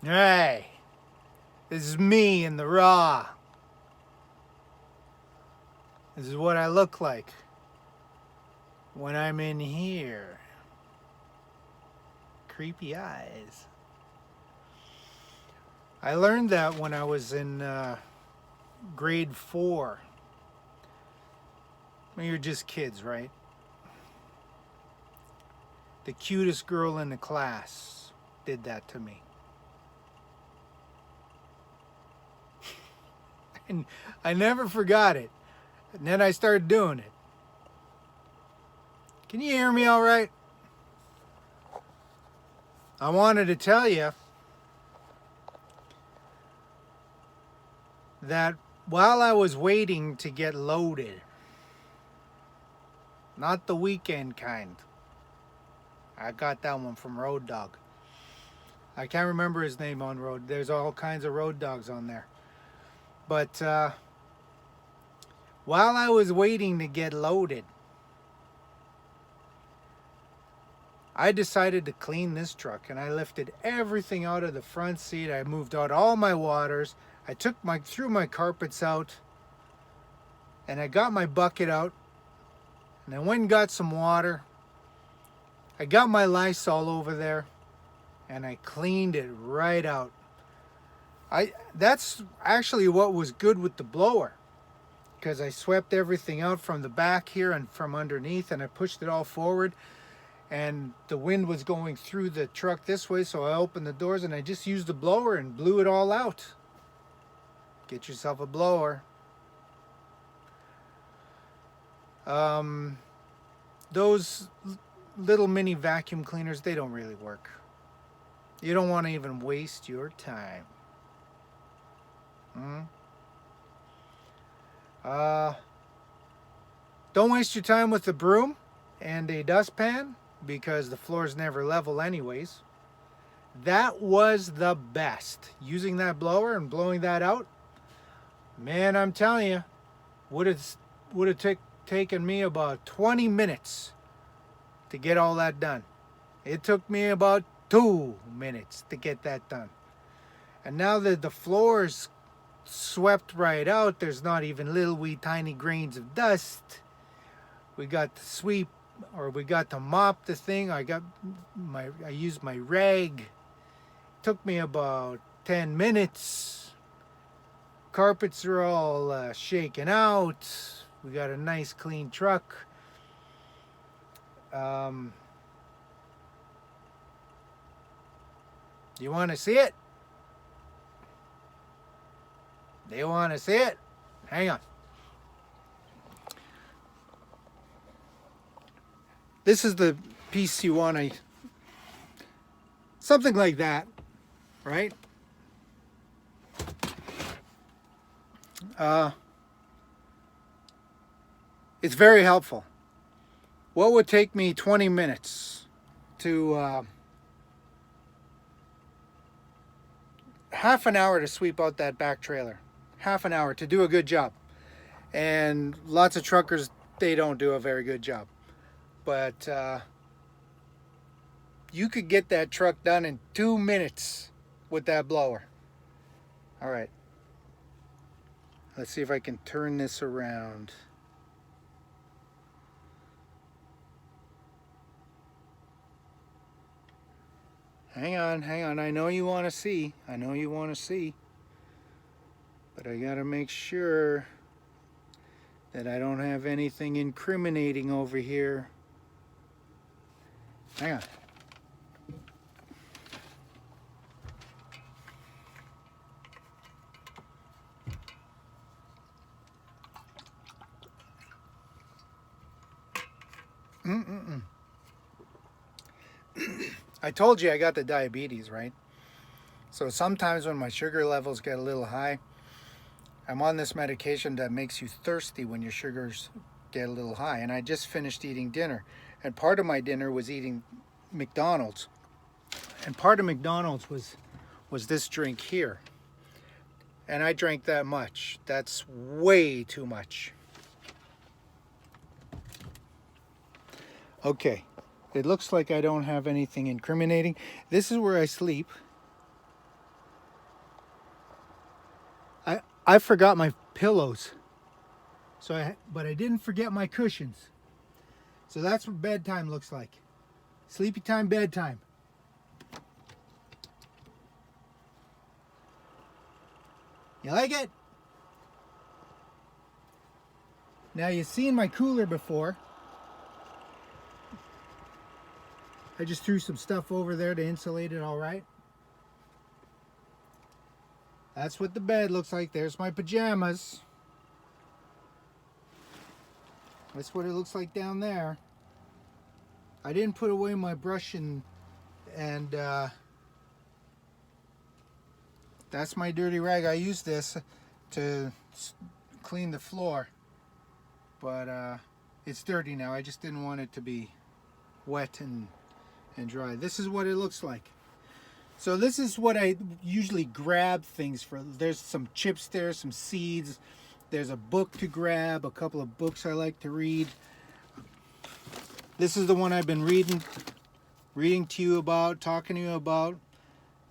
Hey, this is me in the raw. This is what I look like when I'm in here. Creepy eyes. I learned that when I was in grade 4. When you're just kids, right? The cutest girl in the class did that to me. And I never forgot it. And then I started doing it. Can you hear me all right? I wanted to tell you that while I was waiting to get loaded, not the weekend kind, I got that one from Road Dog. I can't remember his name on Road. There's all kinds of Road Dogs on there. But while I was waiting to get loaded, I decided to clean this truck, and I lifted everything out of the front seat. I moved out all my waters. I threw my carpets out, and I got my bucket out, and I went and got some water. I got my Lysol over there, and I cleaned it right out. That's actually what was good with the blower, because I swept everything out from the back here and from underneath, and I pushed it all forward. And the wind was going through the truck this way, so I opened the doors and I just used the blower and blew it all out. Get yourself a blower. Those little mini vacuum cleaners, they don't really work. You don't want to even waste your time. Don't waste your time with a broom and a dustpan, because the floor's never level anyways. That was the best. Using that blower and blowing that out, man, I'm telling you, would have taken me about 20 minutes to get all that done. It took me about 2 minutes to get that done. And now that the floor's swept right out, there's not even little wee tiny grains of dust. We got to sweep, or we got to mop the thing. I used my rag. Took me about 10 minutes. Carpets are all shaken out. We got a nice clean truck. You want to see it? Do you want to see it? Hang on. This is the piece you want to, something like that, right? It's very helpful. What would take me 20 minutes to half an hour to sweep out that back trailer. Half an hour to do a good job. And lots of truckers, they don't do a very good job. But you could get that truck done in 2 minutes with that blower. All right. Let's see if I can turn this around. Hang on. I know you want to see. But I got to make sure that I don't have anything incriminating over here. Hang on. I told you I got the diabetes, right? So sometimes when my sugar levels get a little high, I'm on this medication that makes you thirsty when your sugars get a little high. And I just finished eating dinner. And part of my dinner was eating McDonald's. And part of McDonald's was this drink here. And I drank that much. That's way too much. Okay. It looks like I don't have anything incriminating. This is where I sleep. I forgot my pillows. But I didn't forget my cushions. So that's what bedtime looks like. Sleepy time, bedtime. You like it? Now you've seen my cooler before. I just threw some stuff over there to insulate it all right. That's what the bed looks like. There's my pajamas. That's what it looks like down there. I didn't put away my brush and that's my dirty rag. I use this to clean the floor, but it's dirty now. I just didn't want it to be wet and dry. This is what it looks like. So this is what I usually grab things for. There's some chips there, some seeds. There's a book to grab, a couple of books I like to read. This is the one I've been reading to you about, talking to you about.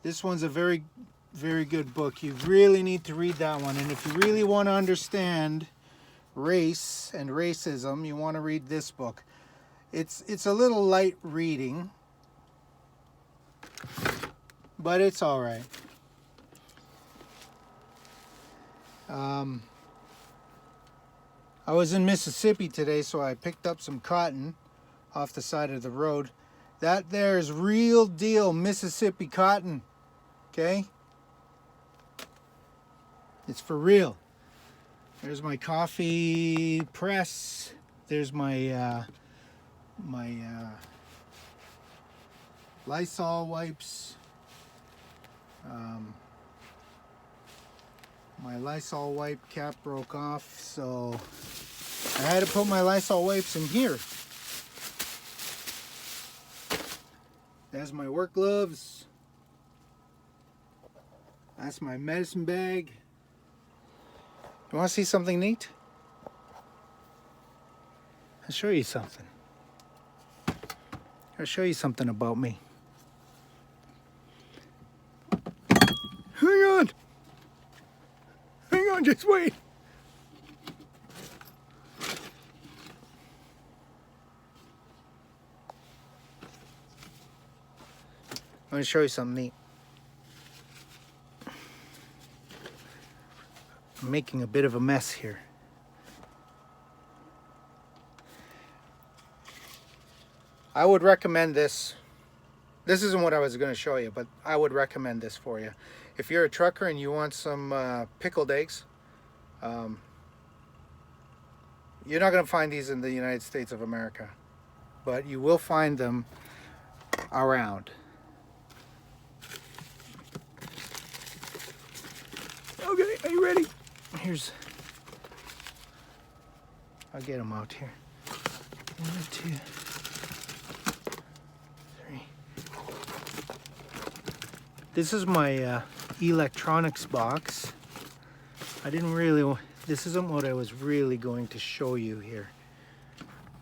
This one's a very, very good book. You really need to read that one. And if you really want to understand race and racism, you want to read this book. It's a little light reading, but it's all right. I was in Mississippi today, so I picked up some cotton off the side of the road. That there is real deal Mississippi cotton, okay? It's for real. There's my coffee press. There's my Lysol wipes. My Lysol wipe cap broke off, so I had to put my Lysol wipes in here. There's my work gloves. That's my medicine bag. You want to see something neat? I'll show you something. I'll show you something about me. Hang on. Hang on, just wait. I'm going to show you something neat. I'm making a bit of a mess here. I would recommend this. This isn't what I was going to show you, but I would recommend this for you. If you're a trucker and you want some pickled eggs, you're not going to find these in the United States of America, but you will find them around. Okay, are you ready? I'll get them out here. 1, 2, 3. This is my electronics box. This isn't what I was really going to show you here,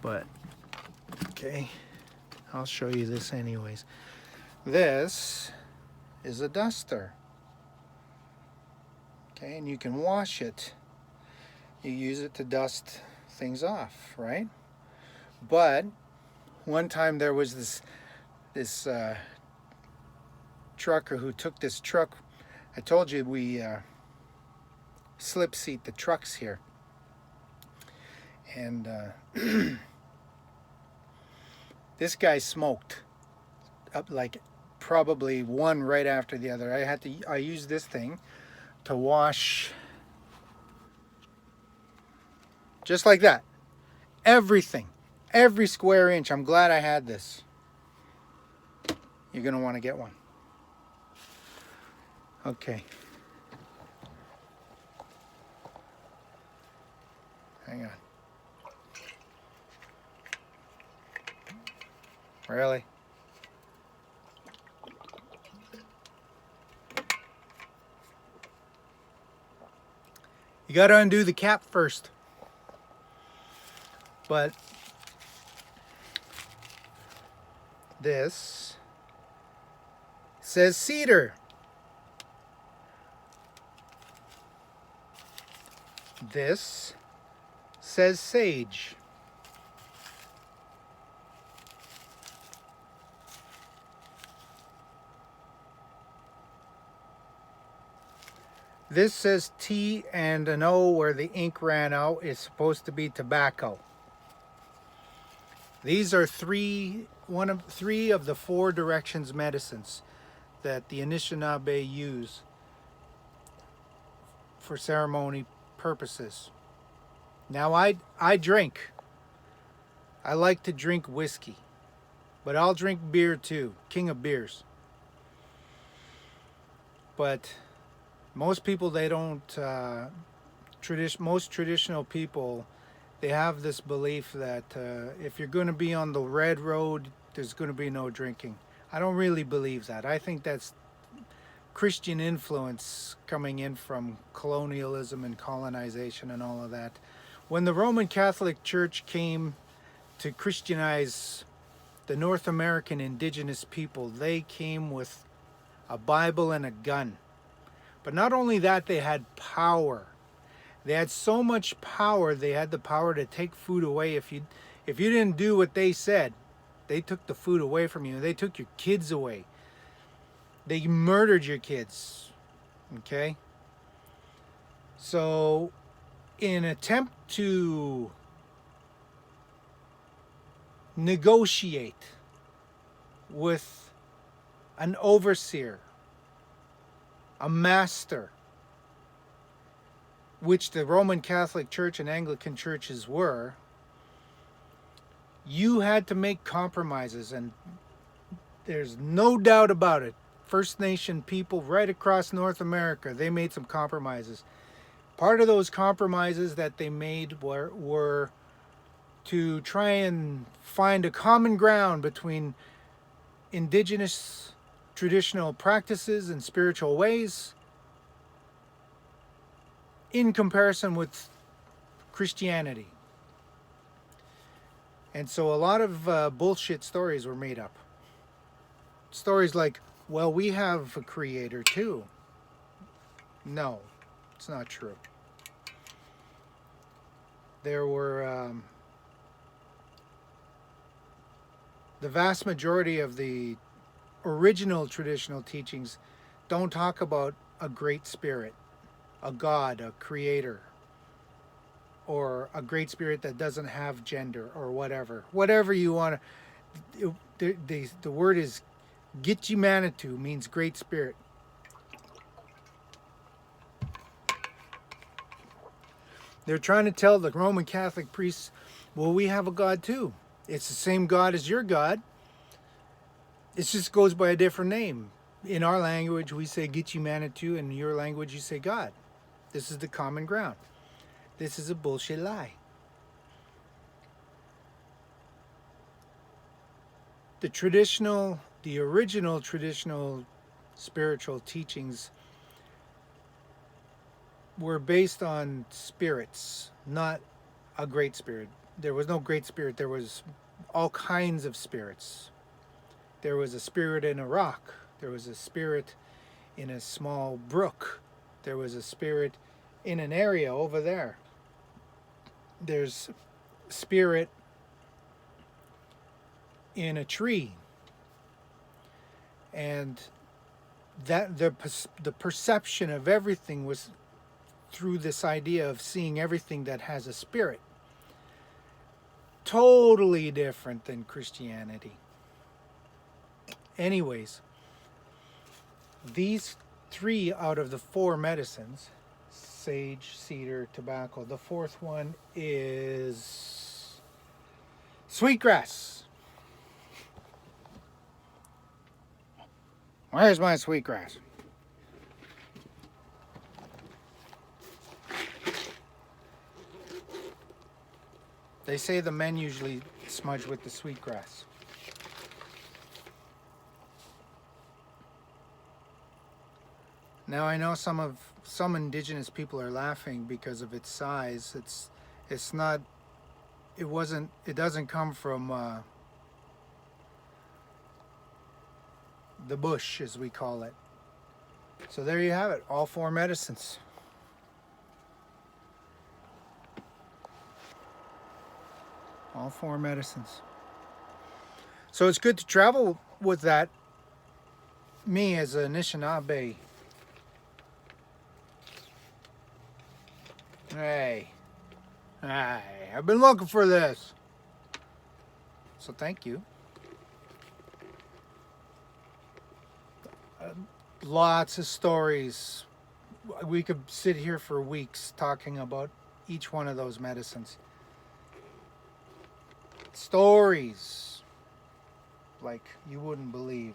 but okay, I'll show you this anyways. This is a duster. Okay, and you can wash it. You use it to dust things off, right? But one time there was this trucker who took this truck. I told you we slip seat the trucks here, and this guy smoked up like probably one right after the other. I used this thing to wash just like that. Everything, every square inch. I'm glad I had this. You're gonna want to get one. Okay. Hang on. Really? You got to undo the cap first. But this says cedar. This says sage. This says T and an O where the ink ran out is supposed to be tobacco. These are three of the 4 directions medicines that the Anishinaabe use for ceremony purposes. Now I drink. I like to drink whiskey, but I'll drink beer too, king of beers. But most people, they don't, most traditional people, they have this belief that if you're going to be on the red road, there's going to be no drinking. I don't really believe that. I think that's Christian influence coming in from colonialism and colonization and all of that. When the Roman Catholic Church came to Christianize the North American indigenous people, they came with a Bible and a gun. But not only that, they had power. They had so much power, they had the power to take food away. If you didn't do what they said, they took the food away from you. They took your kids away. They murdered your kids. Okay? So, in an attempt to negotiate with an overseer, a master, which the Roman Catholic Church and Anglican churches were, you had to make compromises, and there's no doubt about it. First Nation people right across North America, they made some compromises. Part of those compromises that they made were to try and find a common ground between indigenous traditional practices and spiritual ways in comparison with Christianity. And so a lot of bullshit stories were made up. Stories like, well, we have a creator too. No, it's not true. There were the vast majority of the original traditional teachings don't talk about a great spirit, a God, a creator, or a great spirit that doesn't have gender or whatever. Whatever you want to. The word is Gitchimanitu, means great spirit. They're trying to tell the Roman Catholic priests, well, we have a God too. It's the same God as your God. It just goes by a different name. In our language, we say Gitchimanitu. In your language, you say God. This is the common ground. This is a bullshit lie. The original traditional spiritual teachings were based on spirits, not a great spirit. There was no great spirit. There was all kinds of spirits. There was a spirit in a rock. There was a spirit in a small brook. There was a spirit in an area over there. There's spirit in a tree. And that the perception of everything was through this idea of seeing everything that has a spirit. Totally different than Christianity. Anyways, these 3 out of the 4 medicines, sage, cedar, tobacco, the 4th one is sweetgrass. Where's my sweetgrass? They say the men usually smudge with the sweetgrass. Now I know some indigenous people are laughing because of its size. It doesn't come from the bush, as we call it. So there you have it, all 4 medicines. All 4 medicines. So it's good to travel with that. Me as a Anishinaabe. Hey, I've been looking for this. So thank you. Lots of stories. We could sit here for weeks talking about each one of those medicines. Stories like you wouldn't believe.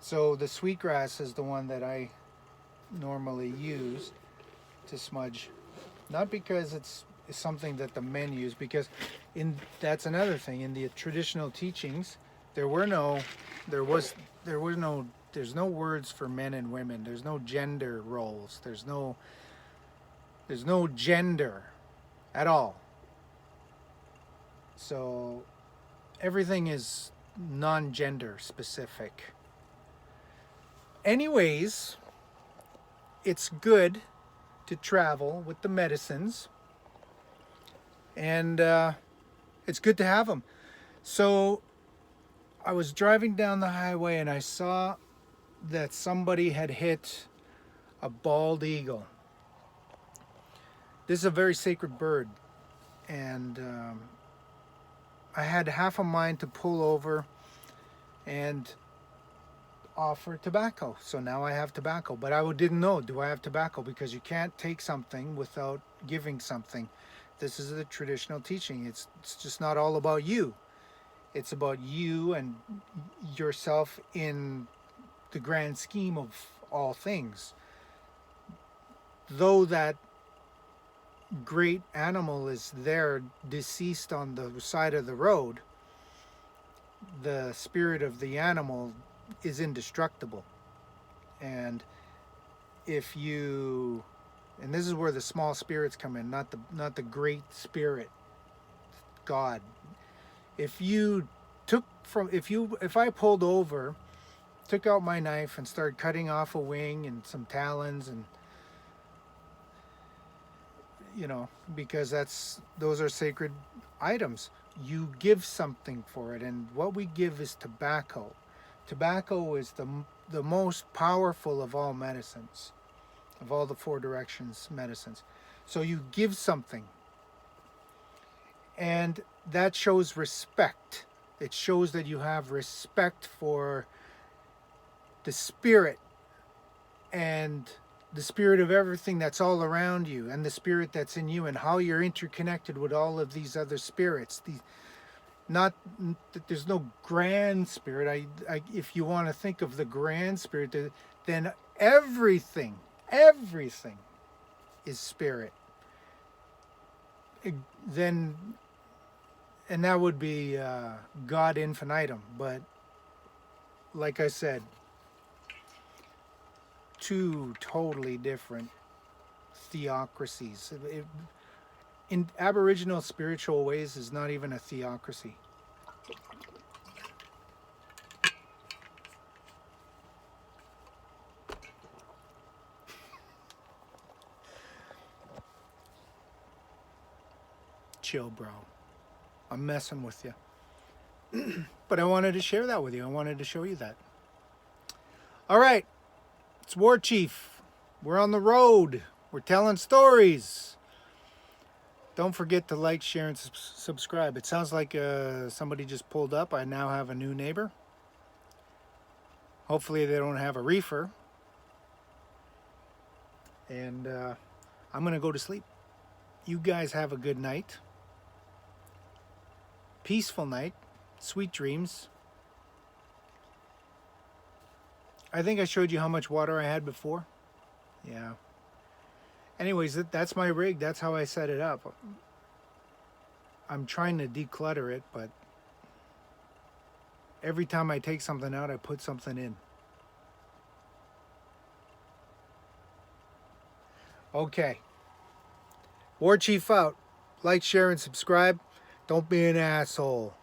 So the sweetgrass is the one that I normally use to smudge, not because it's something that the men use, because that's another thing. In the traditional teachings, there's no words for men and women. There's no gender roles. There's no gender at all. So everything is non-gender specific. Anyways, it's good to travel with the medicines, and it's good to have them. So I was driving down the highway and I saw that somebody had hit a bald eagle. This is a very sacred bird, and I had half a mind to pull over and offer tobacco. So now I have tobacco, but I didn't know, do I have tobacco? Because you can't take something without giving something. This is the traditional teaching. It's just not all about you. It's about you and yourself in the grand scheme of all things. Though that great animal is there deceased on the side of the road, the spirit of the animal is indestructible. And if you, and this is where the small spirits come in, not the great spirit God. If I pulled over, took out my knife and started cutting off a wing and some talons, and because those are sacred items, you give something for it, and what we give is tobacco. Tobacco is the most powerful of all medicines, of all the 4 directions medicines. So you give something, and that shows respect. It shows that you have respect for the spirit, and the spirit of everything that's all around you, and the spirit that's in you, and how you're interconnected with all of these other spirits. Not that there's no grand spirit. If you want to think of the grand spirit, then everything is spirit. And that would be God infinitum. But like I said, 2 totally different theocracies. In Aboriginal spiritual ways, is not even a theocracy. Chill, bro. I'm messing with you. But I wanted to share that with you. I wanted to show you that. All right. It's War Chief. We're on the road. We're telling stories. Don't forget to like, share, and subscribe. It sounds like somebody just pulled up. I now have a new neighbor. Hopefully they don't have a reefer. And I'm going to go to sleep. You guys have a good night. Peaceful night. Sweet dreams. I think I showed you how much water I had before. Yeah. Anyways, that's my rig. That's how I set it up. I'm trying to declutter it, but every time I take something out, I put something in. Okay. War Chief out. Like, share, and subscribe. Don't be an asshole.